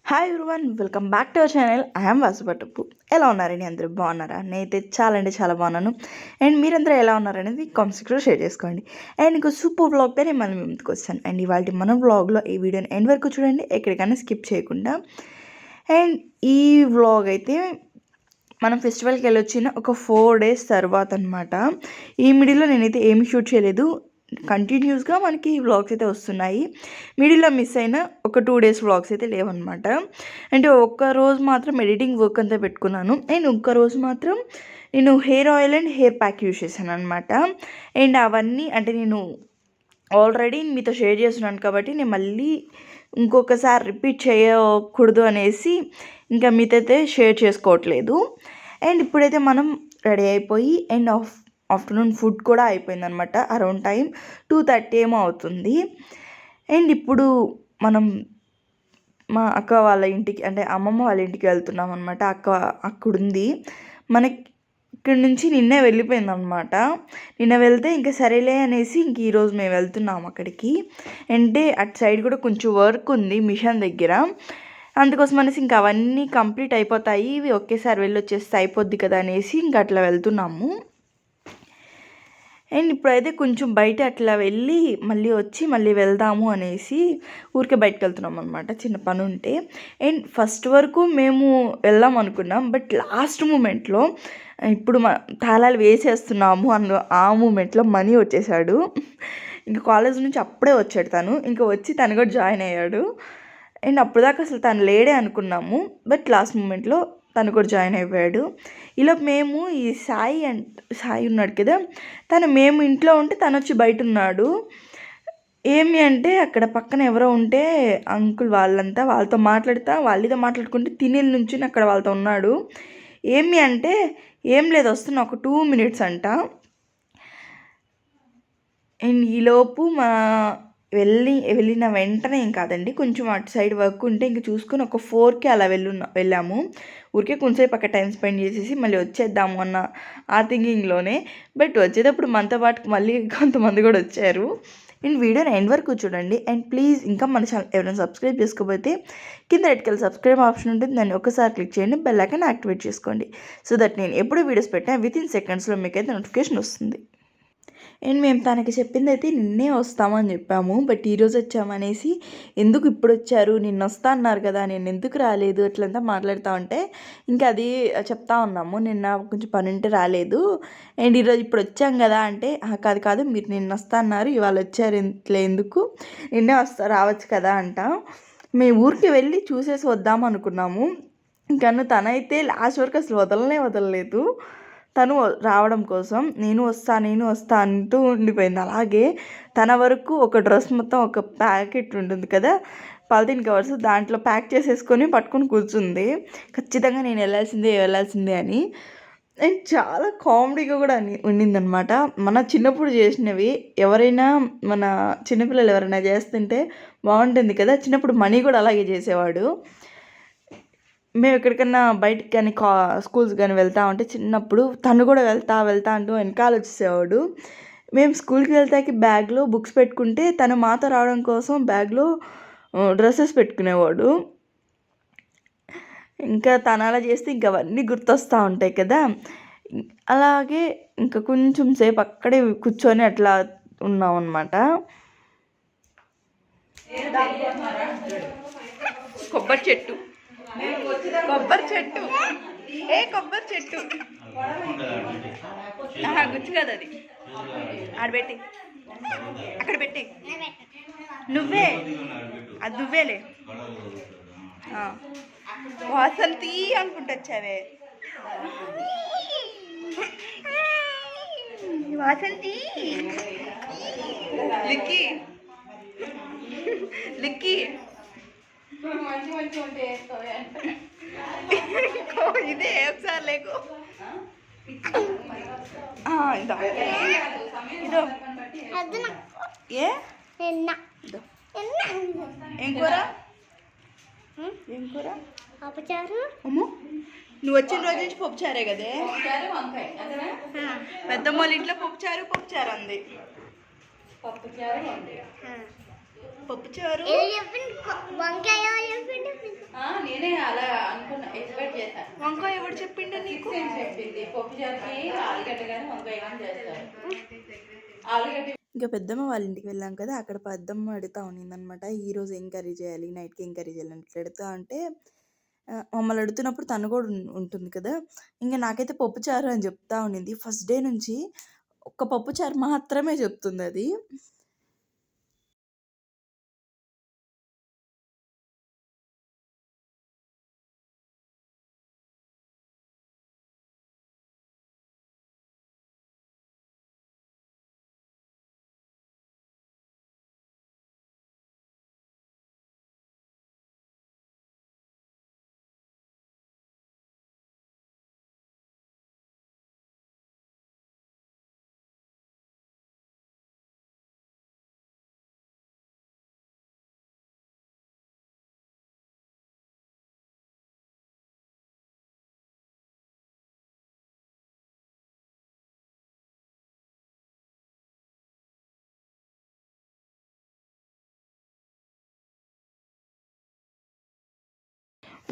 Hi everyone, welcome back to our channel. I'm వాసుపట్టుపు. ఎలా ఉన్నారండి? అందరూ బాగున్నారా? నేనైతే చాలా అంటే చాలా బాగున్నాను. అండ్ మీరందరూ ఎలా ఉన్నారనేది కామెంట్ సెక్షన్లో షేర్ చేసుకోండి. అండ్ ఇంకో సూపర్ వ్లాగ్తో నేను మళ్ళీ ముందుకు వచ్చాను. అండ్ ఇవాళ మన వ్లాగ్లో ఈ వీడియోని ఎండ్ వరకు చూడండి, ఎక్కడికైనా స్కిప్ చేయకుండా. అండ్ ఈ వ్లాగ్ అయితే మనం ఫెస్టివల్కి వెళ్ళొచ్చిన ఒక 4 days తర్వాత అనమాట. ఈ మిడిల్లో నేనైతే ఏమి షూట్ చేయలేదు, కంటిన్యూస్గా మనకి వ్లాగ్స్ అయితే వస్తున్నాయి. మిడిల్లో మిస్ అయిన ఒక 2 days వ్లాగ్స్ అయితే లేవన్నమాట. అంటే ఒక్కరోజు మాత్రం ఎడిటింగ్ వర్క్ అంతా పెట్టుకున్నాను. అండ్ ఒక్కరోజు మాత్రం నేను hair oil and hair pack use చేశాను అనమాట. అండ్ అవన్నీ అంటే నేను ఆల్రెడీ మీతో షేర్ చేస్తున్నాను కాబట్టి నేను మళ్ళీ ఇంకొకసారి రిపీట్ చేయకూడదు అనేసి ఇంకా మీతో అయితే షేర్ చేసుకోవట్లేదు. అండ్ ఇప్పుడైతే మనం రెడీ అయిపోయి అండ్ ఆఫ్టర్నూన్ ఫుడ్ కూడా అయిపోయిందనమాట. అరౌండ్ టైం 2:30 ఏమో అవుతుంది. అండ్ ఇప్పుడు మనం మా అక్క వాళ్ళ ఇంటికి అంటే అమ్మమ్మ వాళ్ళ ఇంటికి వెళ్తున్నాం అనమాట. అక్కడుంది మనకి ఇక్కడి నుంచి నిన్నే వెళ్ళిపోయిందనమాట. నిన్న వెళ్తే ఇంకా సరేలే అనేసి ఇంక ఈరోజు మేము వెళ్తున్నాం అక్కడికి. అంటే అటు సైడ్ కూడా కొంచెం వర్క్ ఉంది మిషన్ దగ్గర, అందుకోసం అనేసి ఇంకా అవన్నీ కంప్లీట్ అయిపోతాయి, ఇవి ఒకేసారి వెళ్ళొచ్చేస్తే అయిపోద్ది కదా అనేసి ఇంకా అట్లా వెళ్తున్నాము. అండ్ ఇప్పుడైతే కొంచెం బయట అట్లా వెళ్ళి మళ్ళీ వచ్చి మళ్ళీ వెళ్దాము అనేసి ఊరికే బయటకు వెళ్తున్నాం అనమాట, చిన్న పని ఉంటే. అండ్ ఫస్ట్ వరకు మేము వెళ్దాం అనుకున్నాం, బట్ లాస్ట్ మూమెంట్లో ఇప్పుడు తాళాలు వేసేస్తున్నాము ఆ మూమెంట్లో మనీ వచ్చేసాడు. ఇంకా కాలేజ్ నుంచి అప్పుడే వచ్చాడు తను, ఇంకా వచ్చి తను కూడా జాయిన్ అయ్యాడు. అండ్ అప్పుడు దాకా అసలు తను లేడే అనుకున్నాము, బట్ లాస్ట్ మూమెంట్లో తను కూడా జాయిన్ అయిపోయాడు. ఇలా మేము ఈ సాయి ఉన్నాడు కదా, మేము ఇంట్లో ఉంటే తను వచ్చి బయట ఉన్నాడు. ఏమి అంటే అక్కడ పక్కన ఎవరో ఉంటే అంకుల్ వాళ్ళతో వాళ్ళతో మాట్లాడుకుంటే తినేల నుంచి అక్కడ వాళ్ళతో ఉన్నాడు. ఏమి అంటే ఏం లేదు, వస్తున్నా ఒక 2 minutes అంట. అండ్ ఈలోపు వెళ్ళిన వెంటనే ఏం కాదండి, కొంచెం అటు సైడ్ వర్క్ ఉంటే ఇంక చూసుకొని ఒక 4కి అలా వెళ్ళాము. ఊరికే కొంచెంసేపు అక్కడ టైం స్పెండ్ చేసేసి మళ్ళీ వచ్చేద్దాము అన్న ఆ థింకింగ్లోనే. బట్ వచ్చేటప్పుడు మనతో పాటు మళ్ళీ కొంతమంది కూడా వచ్చారు. అండ్ వీడియోని ఎండ్ వరకు చూడండి. అండ్ ప్లీజ్ ఇంకా మన ఛానల్ ఎవరైనా సబ్స్క్రైబ్ చేసుకోకపోతే కింద రెడ్కెళ్ళి సబ్స్క్రైబ్ ఆప్షన్ ఉంటుంది, దాన్ని ఒకసారి క్లిక్ చేయండి, బెల్ ఐకాన్ యాక్టివేట్ చేసుకోండి. సో దట్ నేను ఎప్పుడు వీడియోస్ పెట్టినా వితిన్ సెకండ్స్లో మీకైతే నోటిఫికేషన్ వస్తుంది. అండ్ మేము తనకి చెప్పింది అయితే నిన్నే వస్తామని చెప్పాము, బట్ ఈరోజు వచ్చామనేసి ఎందుకు ఇప్పుడు వచ్చారు, నిన్న వస్తా అన్నారు కదా, నేను ఎందుకు రాలేదు అట్లంతా మాట్లాడుతూ ఉంటే ఇంకా అది చెప్తా ఉన్నాము, నిన్న కొంచెం పని ఉంటే రాలేదు, అండ్ ఈరోజు ఇప్పుడు వచ్చాం కదా అంటే కాదు మీరు నిన్న వస్తా అన్నారు, ఇవాళ వచ్చారు ఇట్లా ఎందుకు, నిన్నే రావచ్చు కదా అంట. మేము ఊరికి వెళ్ళి చూసేసి వద్దాం అనుకున్నాము, ఇంకా తనైతే లాస్ట్ వరకు అసలు వదలలేదు. తను రావడం కోసం నేను వస్తా అంటూ ఉండిపోయింది. అలాగే తన వరకు ఒక డ్రెస్ మొత్తం ఒక ప్యాకెట్ ఉంటుంది కదా, పాలిథిన్ కవర్స్, దాంట్లో ప్యాక్ చేసేసుకొని పట్టుకొని కూర్చుంది. ఖచ్చితంగా నేను వెళ్ళాల్సిందే అని. అండ్ చాలా కామెడీగా కూడా ఉండిందనమాట. మన చిన్నప్పుడు చేసినవి ఎవరైనా మన చిన్నపిల్లలు ఎవరైనా చేస్తుంటే బాగుంటుంది కదా, చిన్నప్పుడు మనీ కూడా అలాగే చేసేవాడు. మేము ఎక్కడికన్నా బయటికి కానీ స్కూల్స్ కానీ వెళ్తా ఉంటే చిన్నప్పుడు తను కూడా వెళ్తా అంటూ వెనకాల వచ్చేసేవాడు. మేము స్కూల్కి వెళ్తాకి బ్యాగ్లో బుక్స్ పెట్టుకుంటే తను మాతో రావడం కోసం బ్యాగ్లో డ్రెస్సెస్ పెట్టుకునేవాడు. ఇంకా తను అలా చేస్తే ఇంకా అవన్నీ గుర్తొస్తూ ఉంటాయి కదా. అలాగే ఇంకా కొంచెం సేపు అక్కడే కూర్చొని అట్లా ఉన్నాం అన్నమాట. కొబ్బరి చెట్టు గుచ్చు కదా అది, ఆడబెట్టి అక్కడ పెట్టి నువ్వేలే వాసంతి అనుకుంటొచ్చావే, వాసంతి లిక్కి ఇదే ఒకసారి లేకు ఇదో ఏ ఏం కూర పప్పుచారు. అమ్మో, నువ్వు వచ్చిన రోజు నుంచి పప్పుచారే కదే, పెద్దమ్మ వాళ్ళ ఇంట్లో పప్పుచారు అంది. పప్పుచారు వంకాయ వంకాయ ఎవరు చెప్పిండు నీకు? ఇంకా పెద్దమ్మ వాళ్ళ ఇంటికి వెళ్ళాం కదా, అక్కడ పెద్దమ్మ అడుగుతా ఉన్నిందనమాట, ఈరోజు ఏం కర్రీ చేయాలి, నైట్కి ఏం కర్రీ చేయాలి అని అడుగుతా అంటే మమ్మల్ని అడుగుతున్నప్పుడు తను కూడా ఉంటుంది కదా, ఇంకా నాకైతే పప్పుచారు అని చెప్తా ఉండింది. ఫస్ట్ డే నుంచి ఒక్క పప్పుచారు మాత్రమే చెప్తుంది అది.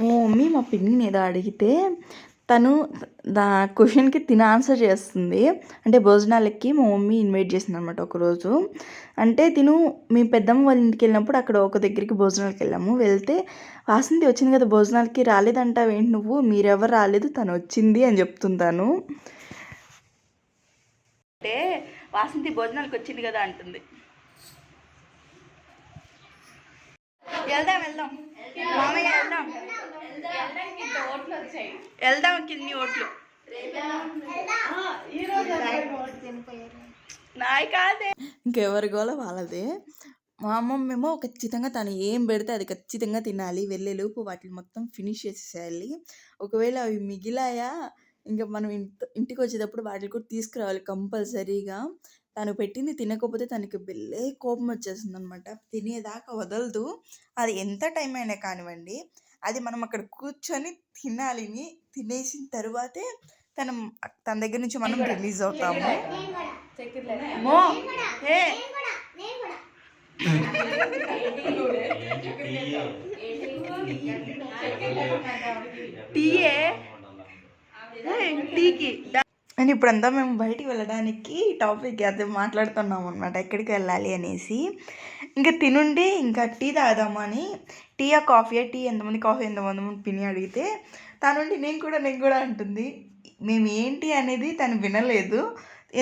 మా మమ్మీ మా పిన్నిని ఏదో అడిగితే తను క్వశ్చన్కి తిన ఆన్సర్ చేస్తుంది. అంటే భోజనాలకి మా మమ్మీ ఇన్వైట్ చేసింది అనమాట ఒకరోజు. అంటే మీ పెద్దమ్మ వాళ్ళ ఇంటికి వెళ్ళినప్పుడు అక్కడ ఒక దగ్గరికి భోజనాలకు వెళ్ళాము. వెళ్తే వాసంతి వచ్చింది కదా భోజనాలకి, రాలేదంటావేంటి నువ్వు, మీరెవరు రాలేదు, తను వచ్చింది అని చెప్తుంటాను. అంటే వాసంతి భోజనాలకు వచ్చింది కదా అంటుంది. వెళ్దాం మామయ్య వెళ్దాం కింది ఓట్లు నాయి కాదే, ఇంకెవరి గోల వాళ్ళదే. మా అమ్మమ్మేమో ఖచ్చితంగా తను ఏం పెడితే అది ఖచ్చితంగా తినాలి, వెళ్ళేలోపు వాటిని మొత్తం ఫినిష్ చేసేసేయాలి. ఒకవేళ అవి మిగిలాయా ఇంకా మనం ఇంటికి వచ్చేటప్పుడు వాటిని కూడా తీసుకురావాలి కంపల్సరీగా. తను పెట్టింది తినకపోతే తనకి భలే కోపం వచ్చేస్తుంది అనమాట. తినేదాకా వదలదు. అది ఎంత టైం అయినా కానివ్వండి, అది మనం అక్కడ కూర్చొని తినేసిన తరువాతే తన దగ్గర నుంచి మనం రిలీజ్ అవుతాము. టీకి అండ్ ఇప్పుడంతా మేము బయటికి వెళ్ళడానికి టాపిక్ అది మాట్లాడుతున్నాం అనమాట, ఎక్కడికి వెళ్ళాలి అనేసి. ఇంకా తినుండి ఇంకా టీ తాగుదామని, టీయా కాఫీయా, టీ ఎంతమంది, కాఫీ ఎంతమంది పిన్ని అడిగితే తనుండి నేను కూడా అంటుంది. మేము ఏంటి అనేది తను వినలేదు,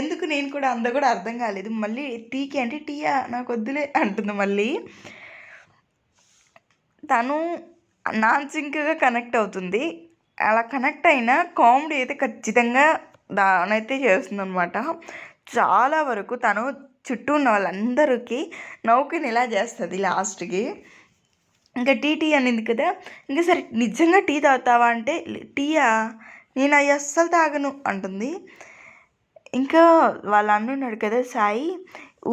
ఎందుకు నేను కూడా కూడా అర్థం కాలేదు. మళ్ళీ టీకి అంటే టీయా నాకు వద్దులే అంటుంది. మళ్ళీ తను నాన్ సింక్గా కనెక్ట్ అవుతుంది. అలా కనెక్ట్ అయినా కామెడీ అయితే ఖచ్చితంగా దానైతే చేస్తుందనమాట. చాలా వరకు తను చుట్టూ ఉన్న వాళ్ళందరికీ నౌకని ఇలా చేస్తుంది లాస్ట్కి. ఇంకా టీ అనేది కదా, ఇంకా సరే నిజంగా టీ తాగుతావా అంటే టీయా నేను అవి అస్సలు తాగను అంటుంది. ఇంకా వాళ్ళ అన్నున్నాడు కదా సాయి,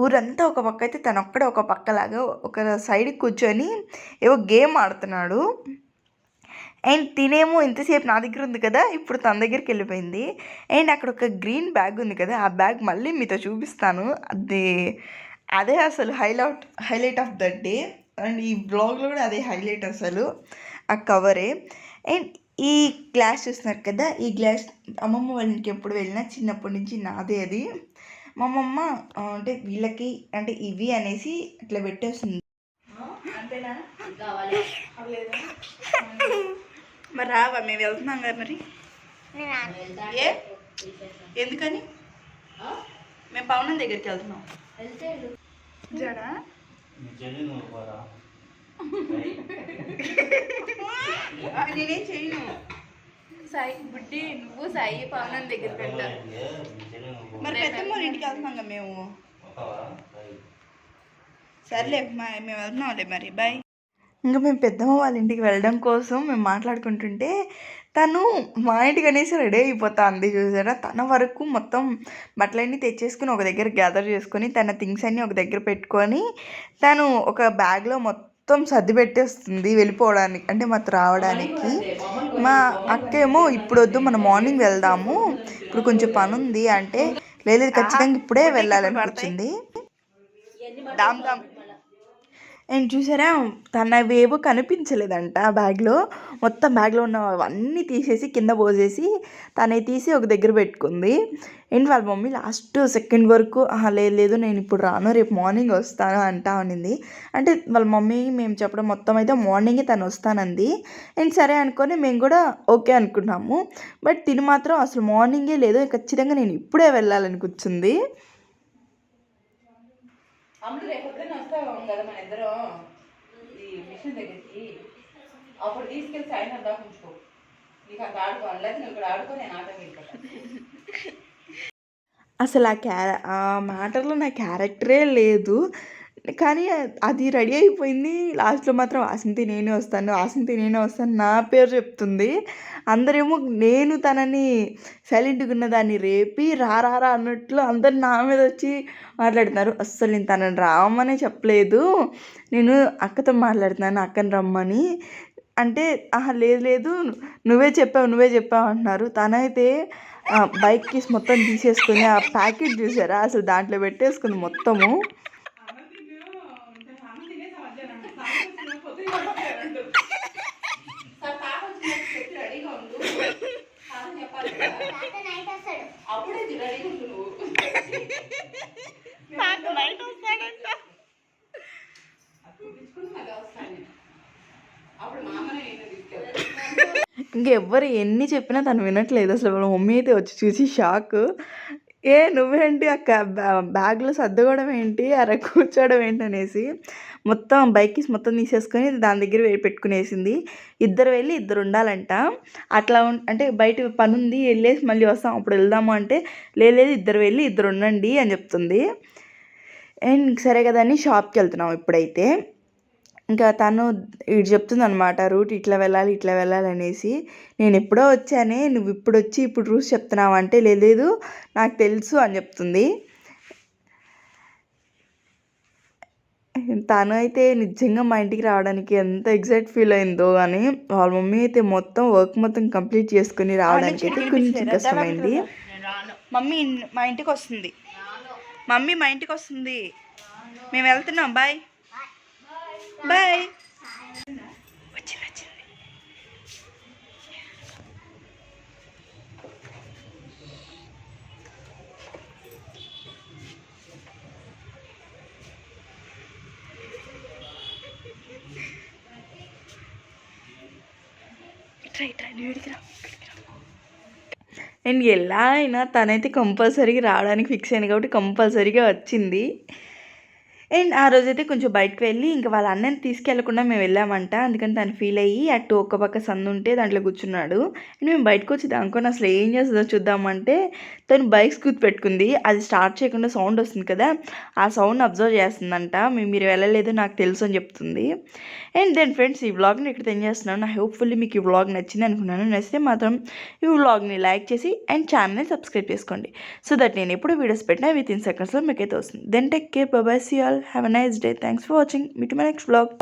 ఊరంతా ఒక పక్క అయితే తను ఒక్కడే ఒక పక్కలాగా ఒక సైడ్కి కూర్చొని ఏవో గేమ్ ఆడుతున్నాడు. అండ్ తినేమో ఇంతసేపు నా దగ్గర ఉంది కదా, ఇప్పుడు తన దగ్గరికి వెళ్ళిపోయింది. అండ్ అక్కడ ఒక గ్రీన్ బ్యాగ్ ఉంది కదా, ఆ బ్యాగ్ మళ్ళీ మీతో చూపిస్తాను. అదే అసలు highlight of the day. And ఈ బ్లాగ్లో కూడా అదే హైలైట్ అసలు, ఆ కవరే. అండ్ ఈ గ్లాస్ చూస్తున్నారు కదా, ఈ గ్లాస్ అమ్మమ్మ వాళ్ళ ఇంటికి ఎప్పుడు వెళ్ళినా చిన్నప్పటి నుంచి నాదే అది. మా అమ్మమ్మ అంటే వీళ్ళకి అంటే ఇవి అనేసి అట్లా పెట్టేస్తుంది. అంతేనా? మరి రావా, మేము వెళ్తున్నాం కదా మరి. ఏ ఎందుకని? మేము పవన్ దగ్గరికి వెళ్తున్నాం. జడా నేనేం చేయను. సాయి బుడ్డి, నువ్వు సాయి పవన్ దగ్గరికి వెళ్తా. మరి పెద్దమ్మ ఇంటికి వెళ్తున్నాం కదా మేము. సర్లే మేము వెళ్తున్నాంలే మరి, బాయ్. ఇంకా మేము పెద్దమ్మ వాళ్ళ ఇంటికి వెళ్ళడం కోసం మేము మాట్లాడుకుంటుంటే తను మా ఇంటికి అనేసి రెడీ అయిపోతుంది. చూసారా, తన వరకు మొత్తం బట్టలన్నీ తెచ్చేసుకుని ఒక దగ్గర గ్యాదర్ చేసుకొని తన థింగ్స్ అన్నీ ఒక దగ్గర పెట్టుకొని తను ఒక బ్యాగ్లో మొత్తం సర్ది పెట్టేస్తుంది వెళ్ళిపోవడానికి, అంటే మాకు రావడానికి. మా అక్క ఏమో ఇప్పుడు వద్దు, మనం మార్నింగ్ వెళ్దాము, ఇప్పుడు కొంచెం పని ఉంది అంటే లేదు ఖచ్చితంగా ఇప్పుడే వెళ్ళాలని వచ్చింది. దామ్ దామ్ అండ్ చూసారా తనవేవో కనిపించలేదంట బ్యాగ్లో. మొత్తం బ్యాగ్లో ఉన్నవన్నీ తీసేసి కింద పోసేసి తనే తీసి ఒక దగ్గర పెట్టుకుంది. అండ్ వాళ్ళ మమ్మీ లాస్ట్ సెకండ్ వరకు లేదు నేను ఇప్పుడు రాను, రేపు మార్నింగ్ వస్తాను అంటా అనింది. అంటే వాళ్ళ మమ్మీ మేము చెప్పడం మొత్తం అయితే మార్నింగే తను వస్తానంది. అండ్ సరే అనుకొని మేము కూడా ఓకే అనుకున్నాము. బట్ తిని మాత్రం అసలు మార్నింగే లేదు, ఖచ్చితంగా నేను ఇప్పుడే వెళ్ళాలని కూర్చుంది. అమ్ముడు రేపు పొద్దున్న వస్తావు కదా మన ఇద్దరం ఈ మిషన్ దగ్గరికి, అప్పుడు తీసుకెళ్ళి సాయంత్రం దాకా ఉంచుకో. నీకు అంత ఆడుకోవాలి, లేదు నువ్వు ఇక్కడ ఆడుకో, నేను ఆటకి వెళ్ళిపోతాను. అసలు ఆ మ్యాటర్లో నా క్యారెక్టరే లేదు. కానీ అది రెడీ అయిపోయింది. లాస్ట్లో మాత్రం వాసంతి నేనే వస్తాను నా పేరు చెప్తుంది. అందరేమో నేను తనని సైలెంట్గా ఉన్నదాన్ని రేపి రారా అన్నట్లు అందరు నా మీద వచ్చి మాట్లాడుతున్నారు. అస్సలు నేను తనని రామనే చెప్పలేదు, నేను అక్కతో మాట్లాడుతున్నాను అక్కని రమ్మని అంటే లేదు నువ్వే చెప్పావు అంటున్నారు. తనైతే బైక్ కీస్ మొత్తం తీసేసుకుని ఆ ప్యాకెట్ చూసారా అసలు దాంట్లో పెట్టేసుకుంది మొత్తము. ఇంకెవ్వరు ఎన్ని చెప్పినా తను వినట్లేదు అసలు. వాళ్ళ మమ్మీ అయితే వచ్చి చూసి షాక్. నువ్వేంటి అక్క బ్యాగ్లో సర్దుకోవడం ఏంటి, కూర్చోవడం ఏంటి అనేసి మొత్తం బైక్ మొత్తం తీసేసుకొని దాని దగ్గర పెట్టుకునేసింది. ఇద్దరు వెళ్ళి ఇద్దరు ఉండాలంట. అట్లా అంటే బయట పని ఉంది వెళ్ళేసి మళ్ళీ వస్తాం అప్పుడు వెళ్దాము అంటే లేదు ఇద్దరు వెళ్ళి ఇద్దరు ఉండండి అని చెప్తుంది. అండ్ సరే కదా అని షాప్కి వెళ్తున్నాం ఇప్పుడైతే. ఇంకా తను ఇటు చెప్తుంది అనమాట, రూట్ ఇట్లా వెళ్ళాలి అనేసి. నేను ఎప్పుడో వచ్చానే, నువ్వు ఇప్పుడు వచ్చి ఇప్పుడు రూట్స్ చెప్తున్నావు అంటే లేదు నాకు తెలుసు అని చెప్తుంది. తను అయితే నిజంగా మా ఇంటికి రావడానికి ఎంత ఎగ్జైట్ ఫీల్ అయిందో కానీ వాళ్ళ మమ్మీ అయితే మొత్తం వర్క్ మొత్తం కంప్లీట్ చేసుకుని రావడానికి అయితే కొంచెం కష్టమైంది. మమ్మీ మా ఇంటికి వస్తుంది, మేము వెళ్తున్నాం, బాయ్ బాయ్. వచ్చింది అండ్ ఎలా అయినా తనైతే కంపల్సరీగా రావడానికి ఫిక్స్ అయింది కాబట్టి కంపల్సరీగా వచ్చింది. అండ్ ఆ రోజైతే కొంచెం బయటకు వెళ్ళి ఇంకా వాళ్ళ అన్నని తీసుకెళ్లకుండా మేము వెళ్ళామంట. అందుకని తను ఫీల్ అయ్యి అటు ఒక పక్క సందు ఉంటే దాంట్లో కూర్చున్నాడు. అండ్ మేము బయటకు వచ్చి దానికొని అసలు ఏం చేస్తుందో చూద్దామంటే తను బైక్ స్కూట్ పెట్టుకుంది. అది స్టార్ట్ చేయకుండా సౌండ్ వస్తుంది కదా, ఆ సౌండ్ అబ్జర్వ్ చేస్తుందంట. మీరు వెళ్ళలేదు నాకు తెలుసు అని చెప్తుంది. అండ్ దెన్ ఫ్రెండ్స్ ఈ వ్లాగ్ని ఇక్కడ ఏం చేస్తున్నాను, నా హోప్ఫుల్లీ మీకు ఈ వ్లాగ్ నచ్చింది అనుకున్నాను. నచ్చితే మాత్రం ఈ వ్లాగ్ని లైక్ చేసి అండ్ ఛానల్ని సబ్స్క్రైబ్ చేసుకోండి. సో దట్ నేను ఎప్పుడు వీడియోస్ పెట్టినా విత్ ఇన్ సెకండ్స్లో మీకైతే వస్తుంది. Then take care, bye bye, see all, have a nice day, thanks for watching, meet my next vlog.